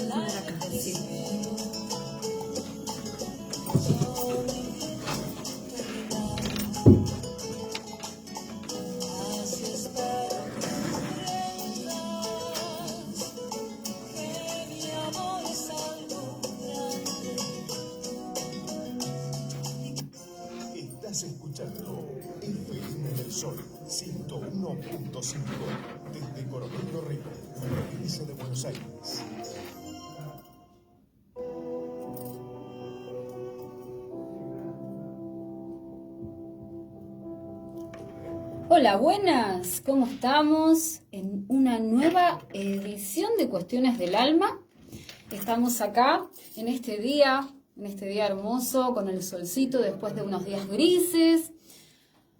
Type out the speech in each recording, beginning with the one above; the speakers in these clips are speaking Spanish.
poner acá, sí. Estás escuchando FM del Sol 101.5 desde Coronel Dorrego, provincia de Buenos Aires. Hola, buenas, ¿cómo estamos? En una nueva edición de Cuestiones del Alma. Estamos acá en este día hermoso, con el solcito después de unos días grises.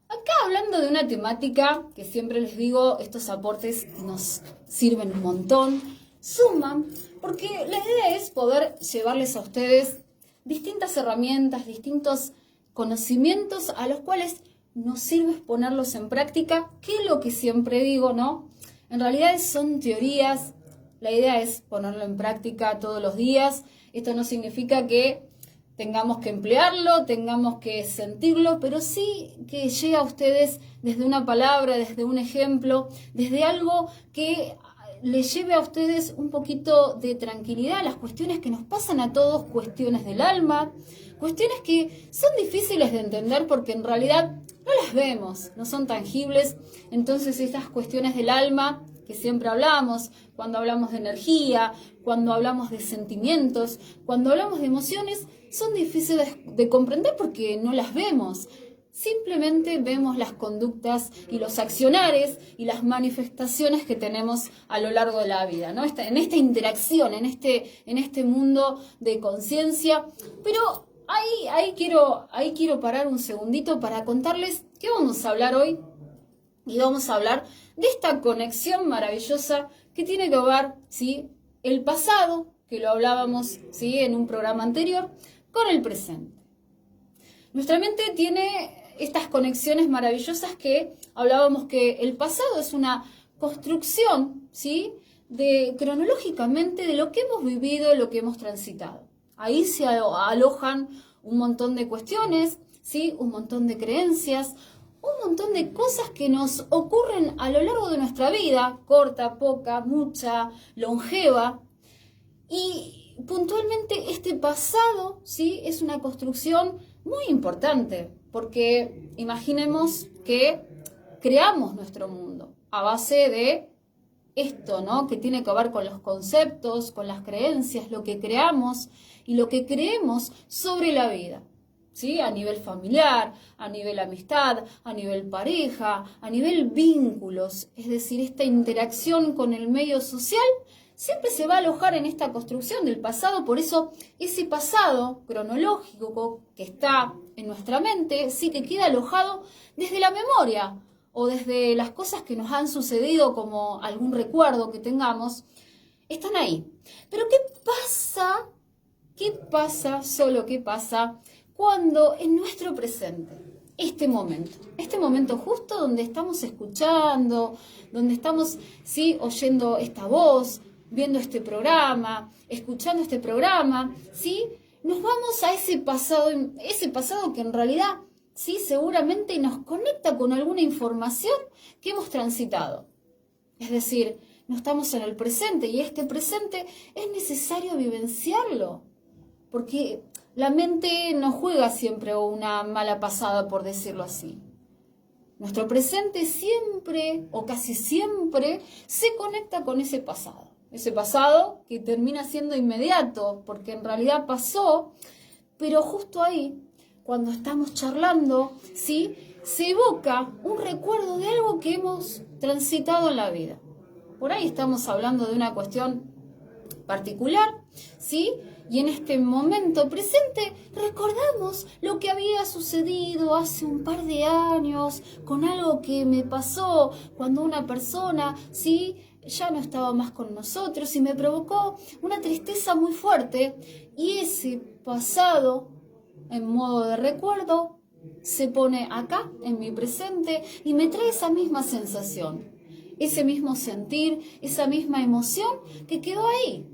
Acá hablando de una temática que siempre les digo, estos aportes nos sirven un montón, suman, porque la idea es poder llevarles a ustedes distintas herramientas, distintos conocimientos a los cuales nos sirve ponerlos en práctica, que es lo que siempre digo, ¿no? En realidad son teorías, la idea es ponerlo en práctica todos los días. Esto no significa que tengamos que emplearlo, tengamos que sentirlo, pero sí que llegue a ustedes desde una palabra, desde un ejemplo, desde algo que les lleve a ustedes un poquito de tranquilidad a las cuestiones que nos pasan a todos, cuestiones del alma, cuestiones que son difíciles de entender porque en realidad no las vemos, no son tangibles. Entonces estas cuestiones del alma que siempre hablamos, cuando hablamos de energía, cuando hablamos de sentimientos, cuando hablamos de emociones, son difíciles de comprender porque no las vemos. Simplemente vemos las conductas y los accionares y las manifestaciones que tenemos a lo largo de la vida, ¿no? En esta interacción, en este mundo de conciencia. Pero ahí quiero parar un segundito para contarles qué vamos a hablar hoy. Y vamos a hablar de esta conexión maravillosa que tiene que ver, ¿sí?, el pasado, que lo hablábamos, ¿sí?, en un programa anterior, con el presente. Nuestra mente tiene estas conexiones maravillosas que hablábamos que el pasado es una construcción, ¿sí?, cronológicamente de lo que hemos vivido, lo que hemos transitado. Ahí se alojan un montón de cuestiones, ¿sí?, un montón de creencias, un montón de cosas que nos ocurren a lo largo de nuestra vida, corta, poca, mucha, longeva. Y puntualmente este pasado, ¿sí?, es una construcción muy importante, porque imaginemos que creamos nuestro mundo a base de esto, ¿no?, que tiene que ver con los conceptos, con las creencias, lo que creamos y lo que creemos sobre la vida. ¿Sí? A nivel familiar, a nivel amistad, a nivel pareja, a nivel vínculos. Es decir, esta interacción con el medio social siempre se va a alojar en esta construcción del pasado. Por eso ese pasado cronológico que está en nuestra mente sí que queda alojado desde la memoria o desde las cosas que nos han sucedido, como algún recuerdo que tengamos, están ahí. Pero ¿qué pasa? ¿Qué pasa cuando en nuestro presente, este momento justo donde estamos escuchando, donde estamos, ¿sí?, oyendo esta voz, viendo este programa, escuchando este programa, ¿sí?, nos vamos a ese pasado que en realidad, sí, seguramente nos conecta con alguna información que hemos transitado? Es decir, no estamos en el presente y este presente es necesario vivenciarlo, porque la mente no juega siempre una mala pasada, por decirlo así. Nuestro presente siempre o casi siempre se conecta con ese pasado que termina siendo inmediato, porque en realidad pasó, pero justo ahí, cuando estamos charlando, ¿sí?, se evoca un recuerdo de algo que hemos transitado en la vida. Por ahí estamos hablando de una cuestión particular, ¿sí?, y en este momento presente recordamos lo que había sucedido hace un par de años con algo que me pasó cuando una persona, ¿sí?, ya no estaba más con nosotros y me provocó una tristeza muy fuerte. Y ese pasado, en modo de recuerdo, se pone acá, en mi presente, y me trae esa misma sensación, ese mismo sentir, esa misma emoción que quedó ahí.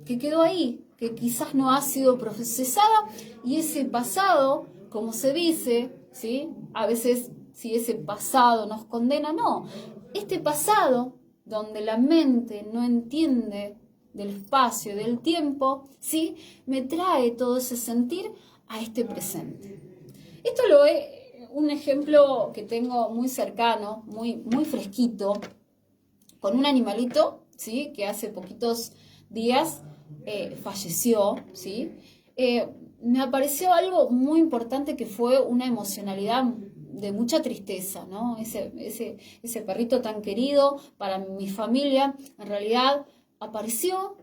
que quedó ahí, que quizás no ha sido procesada, y ese pasado, como se dice, ¿sí? A veces si ese pasado nos condena, no. Este pasado, donde la mente no entiende del espacio y del tiempo, ¿sí? Me trae todo ese sentir a este presente. Esto lo es un ejemplo que tengo muy cercano, muy fresquito, con un animalito, ¿sí? Que hace poquitos días falleció, ¿sí? Me apareció algo muy importante que fue una emocionalidad de mucha tristeza, ¿no? Ese perrito tan querido para mi familia, en realidad apareció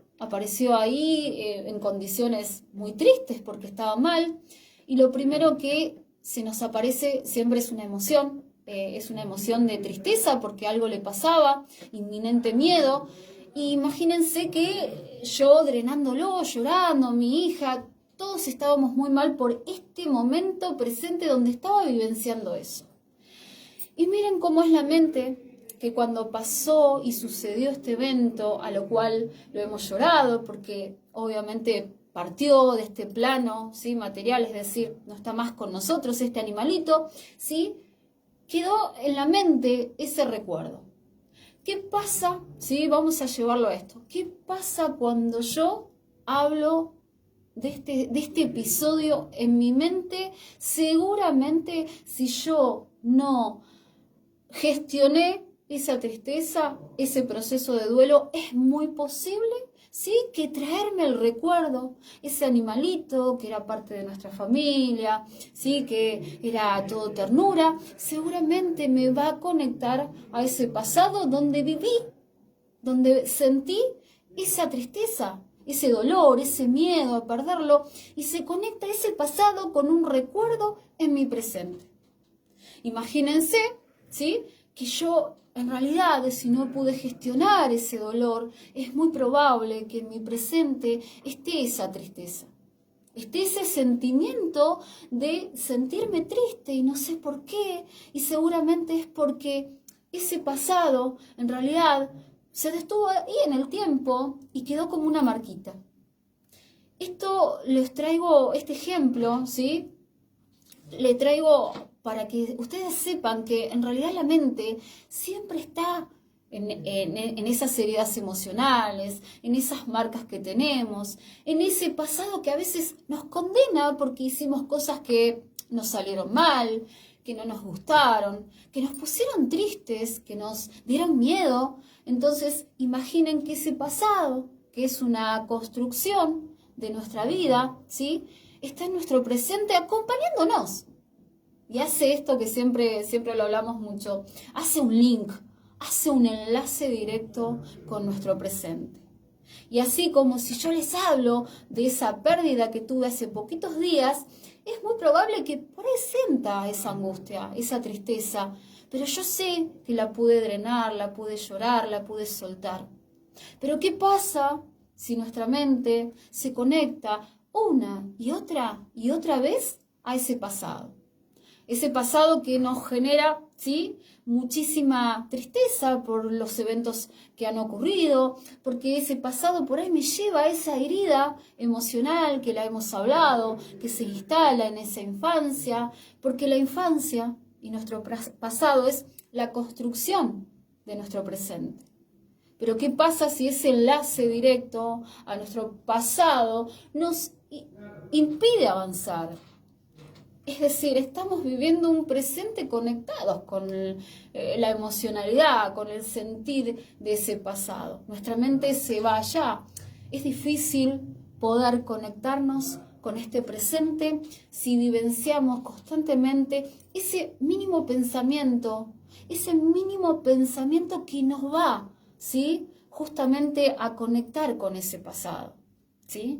ahí en condiciones muy tristes porque estaba mal, y lo primero que se nos aparece siempre es una emoción de tristeza porque algo le pasaba, inminente miedo. Y imagínense que yo drenándolo, llorando, mi hija, todos estábamos muy mal por este momento presente donde estaba vivenciando eso. Y miren cómo es la mente, que cuando pasó y sucedió este evento, a lo cual lo hemos llorado, porque obviamente partió de este plano, ¿sí? Material, es decir, no está más con nosotros este animalito, ¿sí? Quedó en la mente ese recuerdo. ¿Qué pasa? ¿Sí? Vamos a llevarlo a esto. ¿Qué pasa cuando yo hablo de este episodio en mi mente? Seguramente si yo no gestioné esa tristeza, ese proceso de duelo, es muy posible, ¿sí? Que traerme el recuerdo, ese animalito que era parte de nuestra familia, ¿sí? Que era todo ternura, seguramente me va a conectar a ese pasado donde viví, donde sentí esa tristeza, ese dolor, ese miedo a perderlo, y se conecta ese pasado con un recuerdo en mi presente. Imagínense, ¿sí? Que yo, en realidad, si no pude gestionar ese dolor, es muy probable que en mi presente esté esa tristeza, esté ese sentimiento de sentirme triste y no sé por qué, y seguramente es porque ese pasado, en realidad, se detuvo ahí en el tiempo y quedó como una marquita. Esto les traigo, este ejemplo, ¿sí? Le traigo para que ustedes sepan que en realidad la mente siempre está en esas heridas emocionales, en esas marcas que tenemos, en ese pasado que a veces nos condena porque hicimos cosas que nos salieron mal, que no nos gustaron, que nos pusieron tristes, que nos dieron miedo. Entonces, imaginen que ese pasado, que es una construcción de nuestra vida, ¿sí? Está en nuestro presente acompañándonos. Y hace esto que siempre lo hablamos mucho, hace un link, hace un enlace directo con nuestro presente. Y así como si yo les hablo de esa pérdida que tuve hace poquitos días, es muy probable que por ahí sienta esa angustia, esa tristeza, pero yo sé que la pude drenar, la pude llorar, la pude soltar. Pero ¿qué pasa si nuestra mente se conecta una y otra vez a ese pasado? Ese pasado que nos genera, ¿sí? Muchísima tristeza por los eventos que han ocurrido, porque ese pasado por ahí me lleva a esa herida emocional que la hemos hablado, que se instala en esa infancia, porque la infancia y nuestro pasado es la construcción de nuestro presente. Pero ¿qué pasa si ese enlace directo a nuestro pasado nos impide avanzar? Es decir, estamos viviendo un presente conectados con la emocionalidad, con el sentir de ese pasado. Nuestra mente se va allá. Es difícil poder conectarnos con este presente si vivenciamos constantemente ese mínimo pensamiento que nos va, ¿sí? Justamente a conectar con ese pasado, ¿sí?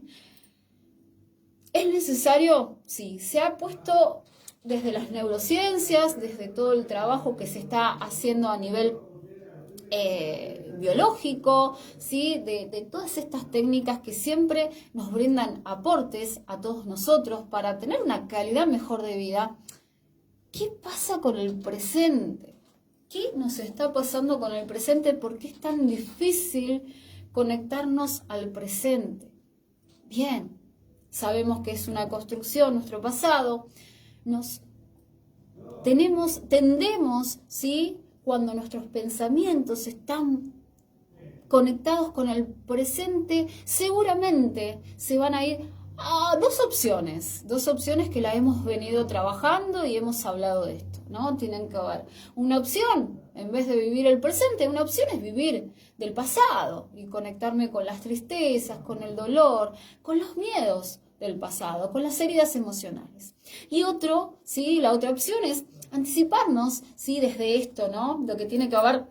¿Es necesario? Sí, se ha puesto desde las neurociencias, desde todo el trabajo que se está haciendo a nivel biológico, ¿sí? De todas estas técnicas que siempre nos brindan aportes a todos nosotros para tener una calidad mejor de vida. ¿Qué pasa con el presente? ¿Qué nos está pasando con el presente? ¿Por qué es tan difícil conectarnos al presente. Bien, sabemos que es una construcción nuestro pasado. Tendemos, ¿sí? Cuando nuestros pensamientos están conectados con el presente, seguramente se van a ir a dos opciones que la hemos venido trabajando y hemos hablado de esto, ¿no? Tienen que haber una opción, en vez de vivir el presente, una opción es vivir del pasado y conectarme con las tristezas, con el dolor, con los miedos del pasado, con las heridas emocionales. Y ¿sí? La otra opción es anticiparnos, ¿sí? Desde esto, ¿no? Lo que tiene que ver,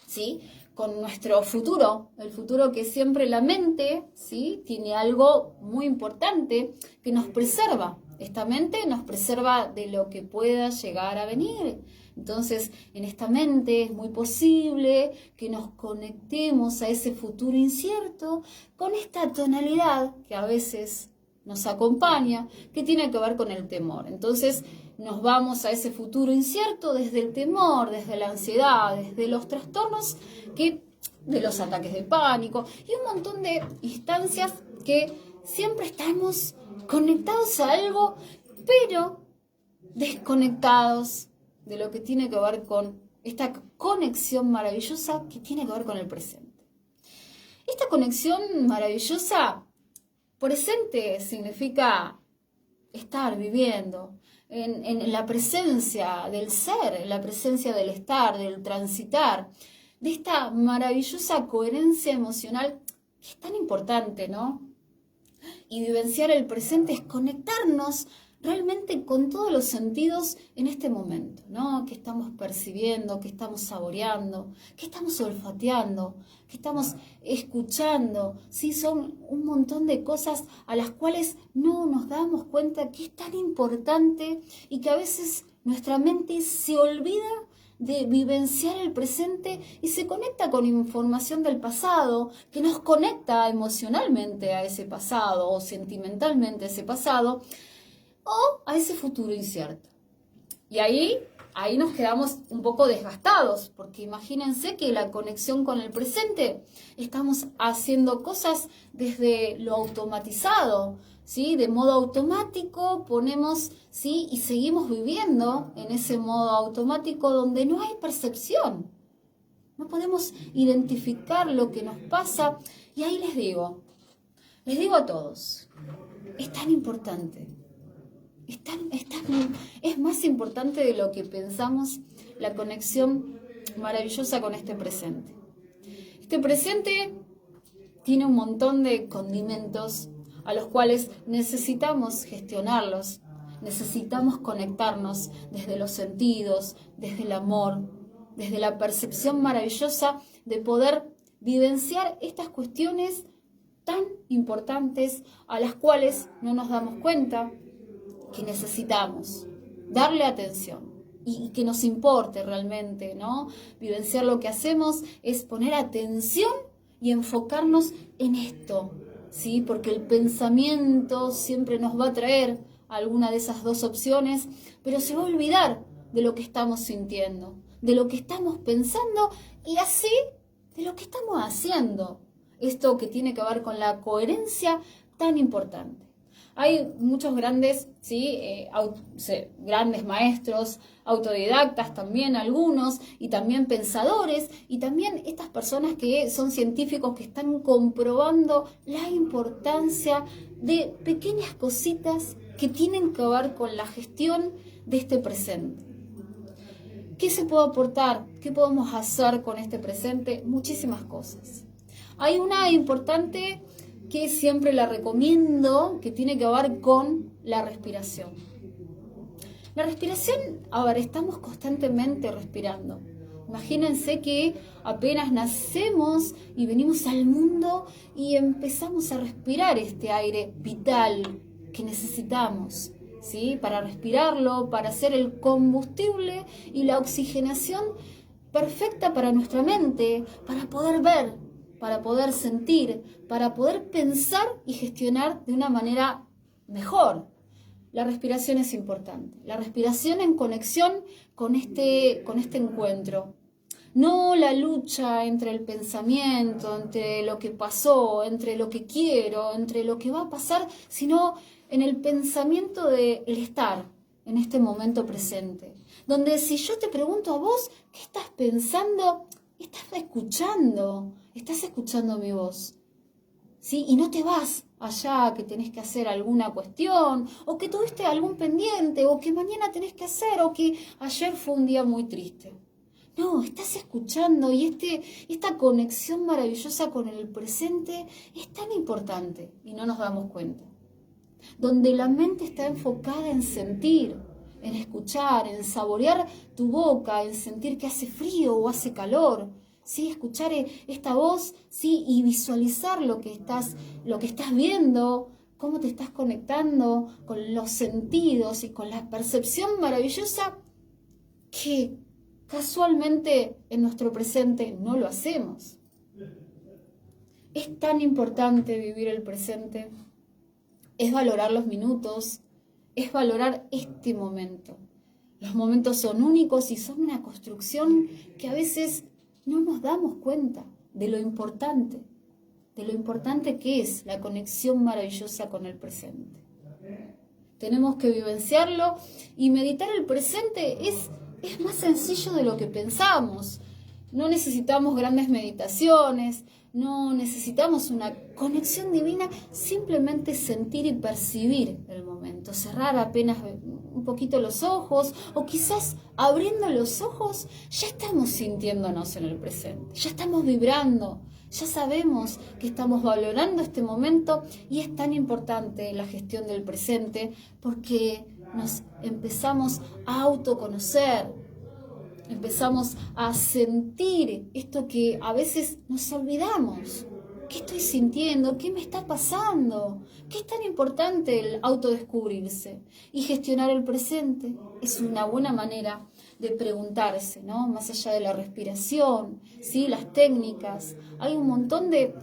¿sí? Con nuestro futuro, el futuro que siempre la mente, ¿sí? Tiene algo muy importante que nos preserva. Esta mente nos preserva de lo que pueda llegar a venir. Entonces, en esta mente es muy posible que nos conectemos a ese futuro incierto con esta tonalidad que a veces nos acompaña, que tiene que ver con el temor. Entonces, nos vamos a ese futuro incierto desde el temor, desde la ansiedad, desde los trastornos, de los ataques de pánico y un montón de instancias que siempre estamos conectados a algo, pero desconectados de lo que tiene que ver con esta conexión maravillosa que tiene que ver con el presente. Esta conexión maravillosa, presente significa estar viviendo en la presencia del ser, en la presencia del estar, del transitar, de esta maravillosa coherencia emocional que es tan importante, ¿no? Y vivenciar el presente es conectarnos realmente con todos los sentidos en este momento, ¿no? Que estamos percibiendo, que estamos saboreando, que estamos olfateando, que estamos escuchando, ¿sí? Son un montón de cosas a las cuales no nos damos cuenta que es tan importante y que a veces nuestra mente se olvida de vivenciar el presente y se conecta con información del pasado, que nos conecta emocionalmente a ese pasado o sentimentalmente a ese pasado, o a ese futuro incierto. Y ahí nos quedamos un poco desgastados, porque imagínense que la conexión con el presente, estamos haciendo cosas desde lo automatizado, ¿sí? De modo automático ponemos, ¿sí? Y seguimos viviendo en ese modo automático donde no hay percepción. No podemos identificar lo que nos pasa. Y ahí les digo a todos, es tan importante. Es más importante de lo que pensamos la conexión maravillosa con este presente. Este presente tiene un montón de condimentos a los cuales necesitamos gestionarlos, necesitamos conectarnos desde los sentidos, desde el amor, desde la percepción maravillosa de poder vivenciar estas cuestiones tan importantes a las cuales no nos damos cuenta que necesitamos darle atención y que nos importe realmente, ¿no? Vivenciar lo que hacemos es poner atención y enfocarnos en esto, ¿sí? Porque el pensamiento siempre nos va a traer alguna de esas dos opciones, pero se va a olvidar de lo que estamos sintiendo, de lo que estamos pensando y así de lo que estamos haciendo. Esto que tiene que ver con la coherencia tan importante. Hay muchos grandes, grandes maestros, autodidactas también algunos, y también pensadores, y también estas personas que son científicos que están comprobando la importancia de pequeñas cositas que tienen que ver con la gestión de este presente. ¿Qué se puede aportar? ¿Qué podemos hacer con este presente? Muchísimas cosas. Hay una importante que siempre la recomiendo, que tiene que ver con la respiración. La respiración, estamos constantemente respirando. Imagínense que apenas nacemos y venimos al mundo y empezamos a respirar este aire vital que necesitamos, ¿sí? Para respirarlo, para hacer el combustible y la oxigenación perfecta para nuestra mente, para poder ver, para poder sentir, para poder pensar y gestionar de una manera mejor. La respiración es importante. La respiración en conexión con este encuentro. No la lucha entre el pensamiento, entre lo que pasó, entre lo que quiero, entre lo que va a pasar, sino en el pensamiento del estar en este momento presente. Donde si yo te pregunto a vos, ¿qué estás pensando? Estás escuchando mi voz. ¿Sí? Y no te vas allá que tenés que hacer alguna cuestión, o que tuviste algún pendiente, o que mañana tenés que hacer, o que ayer fue un día muy triste. No, estás escuchando y esta conexión maravillosa con el presente es tan importante y no nos damos cuenta. Donde la mente está enfocada en sentir, en escuchar, en saborear tu boca, en sentir que hace frío o hace calor, ¿sí? Escuchar esta voz, ¿sí? Y visualizar lo que estás viendo, cómo te estás conectando con los sentidos y con la percepción maravillosa que casualmente en nuestro presente no lo hacemos. Es tan importante vivir el presente, es valorar los minutos, es valorar este momento. Los momentos son únicos y son una construcción que a veces no nos damos cuenta de lo importante que es la conexión maravillosa con el presente. Tenemos que vivenciarlo y meditar el presente es más sencillo de lo que pensamos. No necesitamos grandes meditaciones, no necesitamos una conexión divina, simplemente sentir y percibir el momento, cerrar apenas un poquito los ojos o quizás abriendo los ojos ya estamos sintiéndonos en el presente, ya estamos vibrando, ya sabemos que estamos valorando este momento y es tan importante la gestión del presente porque nos empezamos a autoconocer, empezamos a sentir esto que a veces nos olvidamos. ¿Qué estoy sintiendo? ¿Qué me está pasando? ¿Qué es tan importante el autodescubrirse? Y gestionar el presente es una buena manera de preguntarse, ¿no? Más allá de la respiración, ¿sí? Las técnicas. Hay un montón de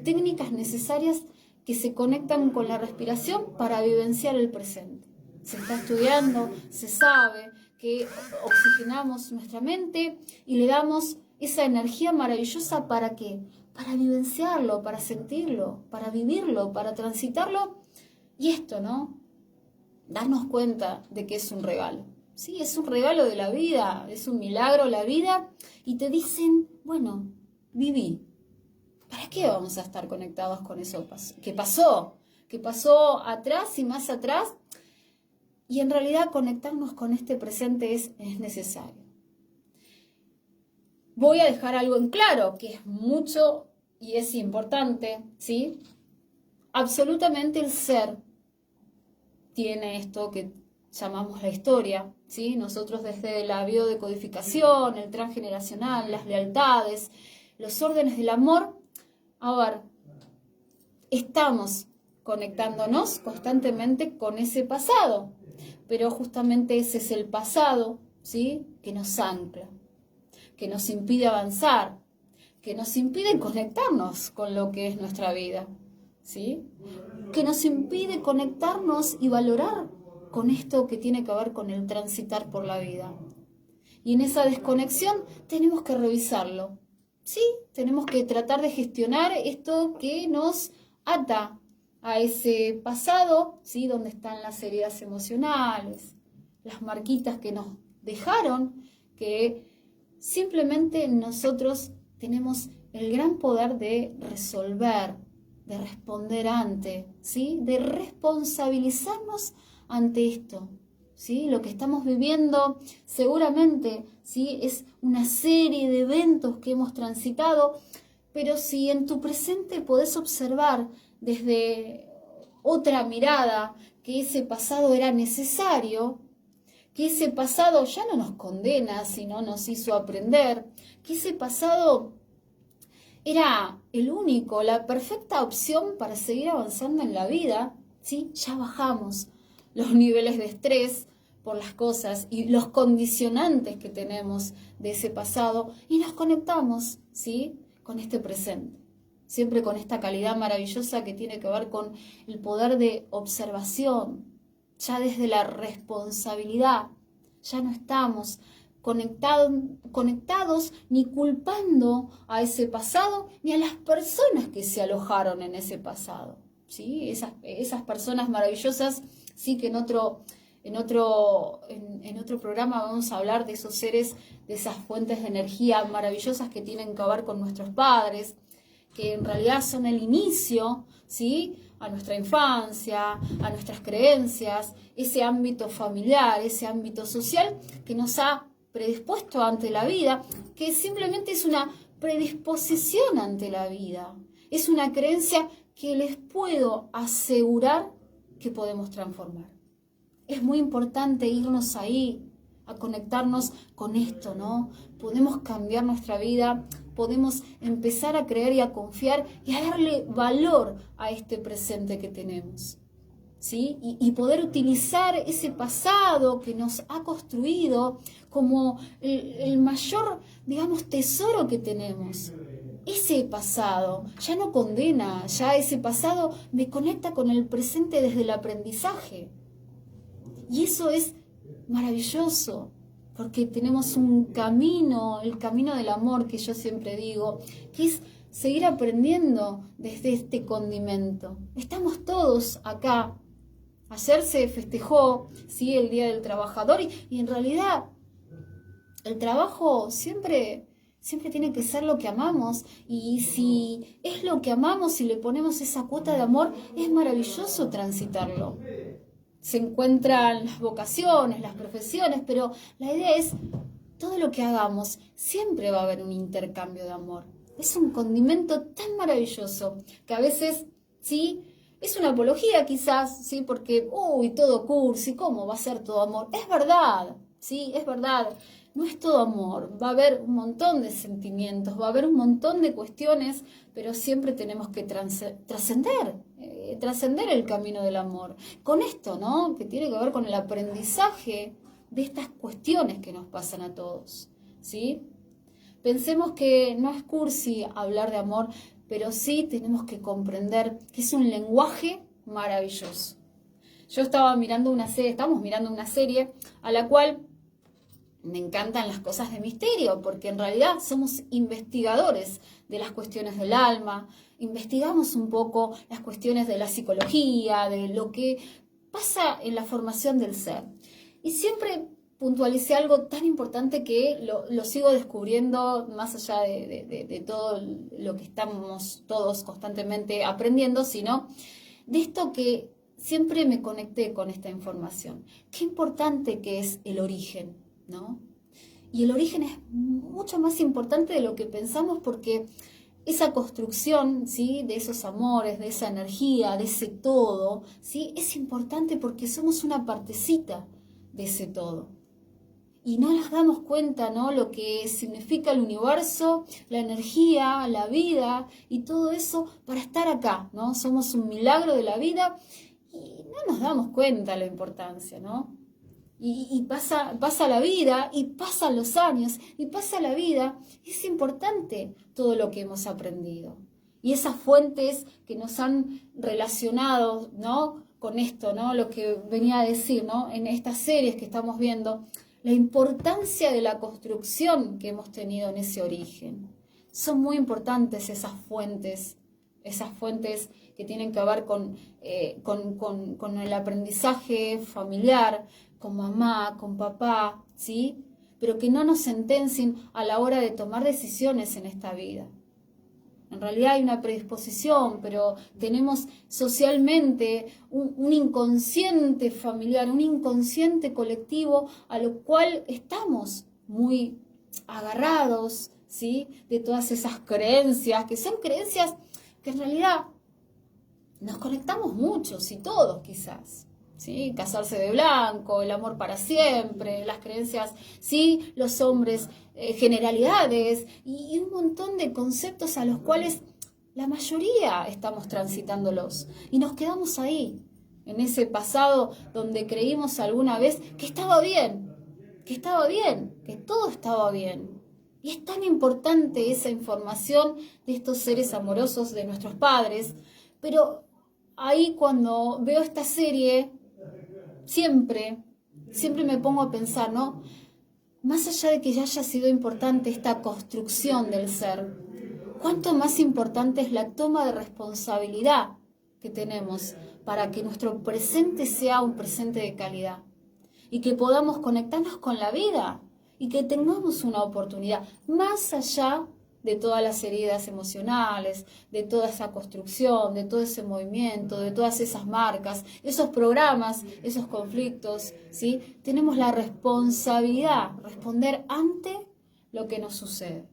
técnicas necesarias que se conectan con la respiración para vivenciar el presente. Se está estudiando, se sabe que oxigenamos nuestra mente y le damos esa energía maravillosa ¿para qué? Para vivenciarlo, para sentirlo, para vivirlo, para transitarlo. Y esto, ¿no? Darnos cuenta de que es un regalo. Sí, es un regalo de la vida, es un milagro la vida. Y te dicen, bueno, viví. ¿Para qué vamos a estar conectados con eso que pasó? Que pasó atrás y más atrás. Y en realidad conectarnos con este presente es necesario. Voy a dejar algo en claro, que es mucho y es importante, ¿sí? Absolutamente el ser tiene esto que llamamos la historia, ¿sí? Nosotros desde la biodecodificación, el transgeneracional, las lealtades, los órdenes del amor, a ver, estamos conectándonos constantemente con ese pasado, pero justamente ese es el pasado, ¿sí? Que nos ancla, que nos impide avanzar, que nos impide conectarnos con lo que es nuestra vida, ¿sí? Que nos impide conectarnos y valorar con esto que tiene que ver con el transitar por la vida. Y en esa desconexión tenemos que revisarlo, ¿sí? Tenemos que tratar de gestionar esto que nos ata a ese pasado, ¿sí? Donde están las heridas emocionales, las marquitas que nos dejaron, que simplemente nosotros tenemos el gran poder de resolver, de responder ante, ¿sí? De responsabilizarnos ante esto, ¿sí? Lo que estamos viviendo seguramente, ¿sí? Es una serie de eventos que hemos transitado, pero si en tu presente podés observar desde otra mirada que ese pasado era necesario, que ese pasado ya no nos condena, sino nos hizo aprender, que ese pasado era el único, la perfecta opción para seguir avanzando en la vida, ¿sí? Ya bajamos los niveles de estrés por las cosas y los condicionantes que tenemos de ese pasado y nos conectamos, ¿sí? Con este presente. Siempre con esta calidad maravillosa que tiene que ver con el poder de observación, ya desde la responsabilidad. Ya no estamos conectados ni culpando a ese pasado ni a las personas que se alojaron en ese pasado, ¿sí? Esas personas maravillosas, sí, que en otro programa vamos a hablar de esos seres, de esas fuentes de energía maravillosas que tienen que ver con nuestros padres, que en realidad son el inicio, ¿sí?, a nuestra infancia, a nuestras creencias, ese ámbito familiar, ese ámbito social que nos ha predispuesto ante la vida, que simplemente es una predisposición ante la vida, es una creencia que les puedo asegurar que podemos transformar. Es muy importante irnos ahí, a conectarnos con esto, ¿no? Podemos cambiar nuestra vida, podemos empezar a creer y a confiar y a darle valor a este presente que tenemos, ¿sí? Y poder utilizar ese pasado que nos ha construido como el mayor, digamos, tesoro que tenemos. Ese pasado ya no condena, ya ese pasado me conecta con el presente desde el aprendizaje. Y eso es maravilloso, porque tenemos un camino, el camino del amor que yo siempre digo, que es seguir aprendiendo desde este condimento. Estamos todos acá. Ayer se festejó, ¿sí?, el Día del Trabajador y en realidad el trabajo siempre tiene que ser lo que amamos, y si es lo que amamos y le ponemos esa cuota de amor, es maravilloso transitarlo. Se encuentran las vocaciones, las profesiones, pero la idea es, todo lo que hagamos, siempre va a haber un intercambio de amor. Es un condimento tan maravilloso que a veces, sí, es una apología quizás, sí, porque, todo cursi, ¿cómo va a ser todo amor? Es verdad, sí, es verdad. No es todo amor, va a haber un montón de sentimientos, va a haber un montón de cuestiones, pero siempre tenemos que trascender el camino del amor. Con esto, ¿no?, que tiene que ver con el aprendizaje de estas cuestiones que nos pasan a todos, ¿sí? Pensemos que no es cursi hablar de amor, pero sí tenemos que comprender que es un lenguaje maravilloso. Estamos mirando una serie a la cual me encantan las cosas de misterio, porque en realidad somos investigadores de las cuestiones del alma, investigamos un poco las cuestiones de la psicología, de lo que pasa en la formación del ser. Y siempre puntualicé algo tan importante que lo sigo descubriendo más allá de todo lo que estamos todos constantemente aprendiendo, sino de esto que siempre me conecté con esta información. Qué importante que es el origen, ¿no? Y el origen es mucho más importante de lo que pensamos, porque esa construcción, ¿sí?, de esos amores, de esa energía, de ese todo, ¿sí?, es importante porque somos una partecita de ese todo. Y no nos damos cuenta, ¿no?, lo que significa el universo, la energía, la vida y todo eso para estar acá, ¿no? Somos un milagro de la vida y no nos damos cuenta la importancia, ¿no? Y pasa la vida, y pasan los años, y pasa la vida. Es importante todo lo que hemos aprendido. Y esas fuentes que nos han relacionado, ¿no?, con esto, ¿no?, lo que venía a decir, ¿no?, en estas series que estamos viendo, la importancia de la construcción que hemos tenido en ese origen. Son muy importantes esas fuentes que tienen que ver con el aprendizaje familiar, con mamá, con papá, ¿sí? Pero que no nos sentencien a la hora de tomar decisiones en esta vida. En realidad hay una predisposición, pero tenemos socialmente un inconsciente familiar, un inconsciente colectivo a lo cual estamos muy agarrados, ¿sí?, de todas esas creencias, que son creencias que en realidad nos conectamos muchos y todos quizás. ¿Sí? Casarse de blanco, el amor para siempre, las creencias, ¿sí?, los hombres, generalidades y un montón de conceptos a los cuales la mayoría estamos transitándolos y nos quedamos ahí, en ese pasado donde creímos alguna vez que estaba bien, que todo estaba bien. Y es tan importante esa información de estos seres amorosos, de nuestros padres, pero ahí cuando veo esta serie, siempre me pongo a pensar, ¿no? más allá de que ya haya sido importante esta construcción del ser, cuánto más importante es la toma de responsabilidad que tenemos para que nuestro presente sea un presente de calidad y que podamos conectarnos con la vida y que tengamos una oportunidad más allá de todas las heridas emocionales, de toda esa construcción, de todo ese movimiento, de todas esas marcas, esos programas, esos conflictos, ¿sí? Tenemos la responsabilidad de responder ante lo que nos sucede.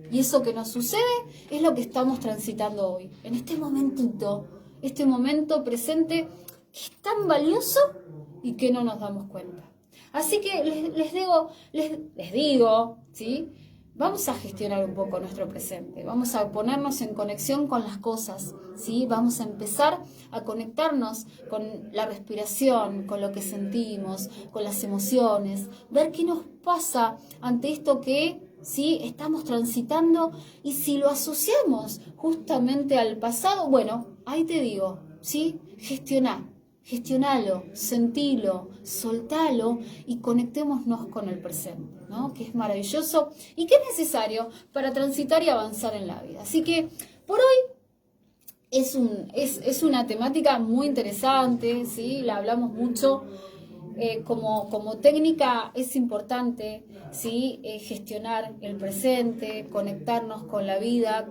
Y eso que nos sucede es lo que estamos transitando hoy, en este momentito, este momento presente que es tan valioso y que no nos damos cuenta. Así que les digo, ¿sí? Vamos a gestionar un poco nuestro presente, vamos a ponernos en conexión con las cosas, ¿sí? Vamos a empezar a conectarnos con la respiración, con lo que sentimos, con las emociones, ver qué nos pasa ante esto que ¿sí? Estamos transitando, y si lo asociamos justamente al pasado, bueno, ahí te digo, ¿sí? Gestionalo, sentilo, soltalo y conectémonos con el presente, ¿no? Que es maravilloso y que es necesario para transitar y avanzar en la vida. Así que por hoy es una temática muy interesante, ¿sí? La hablamos mucho. Como técnica es importante, ¿sí? Gestionar el presente, conectarnos con la vida,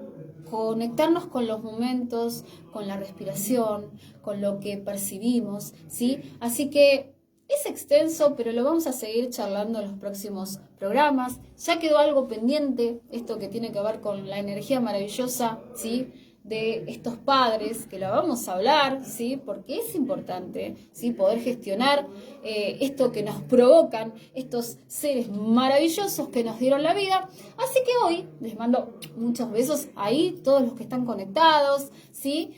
conectarnos con los momentos, con la respiración, con lo que percibimos, ¿sí? Así que es extenso, pero lo vamos a seguir charlando en los próximos programas. Ya quedó algo pendiente, esto que tiene que ver con la energía maravillosa, ¿sí? De estos padres, que lo vamos a hablar, ¿sí? Porque es importante, ¿sí? Poder gestionar esto que nos provocan estos seres maravillosos que nos dieron la vida. Así que hoy les mando muchos besos ahí, todos los que están conectados, ¿sí?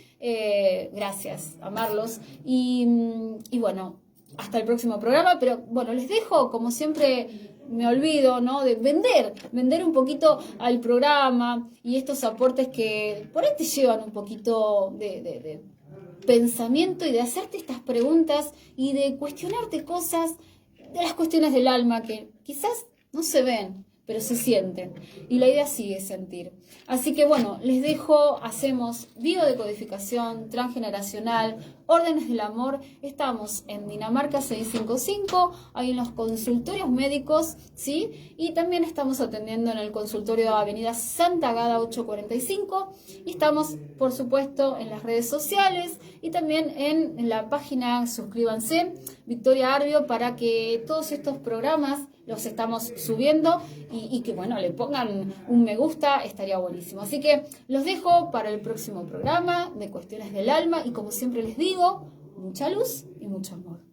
Gracias, amarlos. Y bueno, hasta el próximo programa, pero bueno, les dejo, como siempre, me olvido, ¿no? De vender un poquito al programa y estos aportes que por ahí te llevan un poquito de pensamiento y de hacerte estas preguntas y de cuestionarte cosas, de las cuestiones del alma que quizás no se ven, pero se sienten. Y la idea sigue sentir. Así que bueno, les dejo, hacemos biodecodificación transgeneracional, órdenes del amor. Estamos en Dinamarca 655, ahí en los consultorios médicos, ¿sí? Y también estamos atendiendo en el consultorio de Avenida Santa Agata 845. Y estamos, por supuesto, en las redes sociales y también en la página, suscríbanse, Victoria Arbio, para que todos estos programas los estamos subiendo y que, bueno, le pongan un me gusta, estaría buenísimo. Así que los dejo para el próximo programa de Cuestiones del Alma y, como siempre les digo, mucha luz y mucho amor.